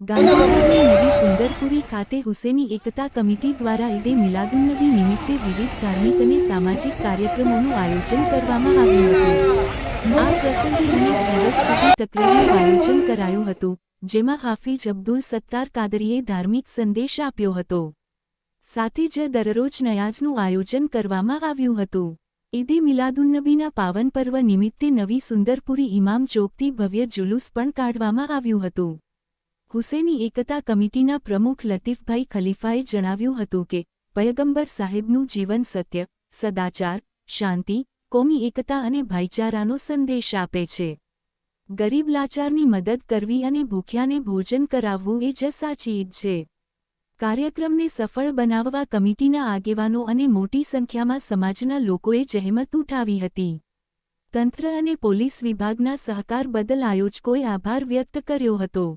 ગાંધીનગરની નવી સુંદરપુરી ખાતે હુસેની એકતા કમિટી દ્વારા ઈદે મિલાદુન્નબી નિમિત્તે વિવિધ ધાર્મિક અને સામાજિક કાર્યક્રમોનું આયોજન કરવામાં આવ્યું હતું। આ પ્રસંગે અનેક દિવસ સુધી તકરીરનું આયોજન કરાયું હતું, જેમાં હાફિજ અબ્દુલ સત્તાર કાદરીએ ધાર્મિક સંદેશ આપ્યો હતો। સાથે જ દરરોજ નયાઝનું આયોજન કરવામાં આવ્યું હતું। ઈદે મિલાદુન્નબીના પાવન પર્વ નિમિત્તે નવી સુંદરપુરી ઇમામ ચોકથી ભવ્ય જુલુસ પણ કાઢવામાં આવ્યું હતું। હુસેની એકતા કમિટીના પ્રમુખ લતીફભાઈ ખલીફાએ જણાવ્યું હતું કે પયગંબર સાહેબનું જીવન સત્ય, સદાચાર, શાંતિ, કોમી એકતા અને ભાઈચારાનો સંદેશ આપે છે। ગરીબ લાચારની મદદ કરવી અને ભૂખ્યાને ભોજન કરાવવું એ જ સાચી ઈદ છે। કાર્યક્રમને સફળ બનાવવા કમિટીના આગેવાનો અને મોટી સંખ્યામાં સમાજના લોકોએ જહેમત ઉઠાવી હતી। તંત્ર અને પોલીસ વિભાગના સહકાર બદલ આયોજકોએ આભાર વ્યક્ત કર્યો હતો।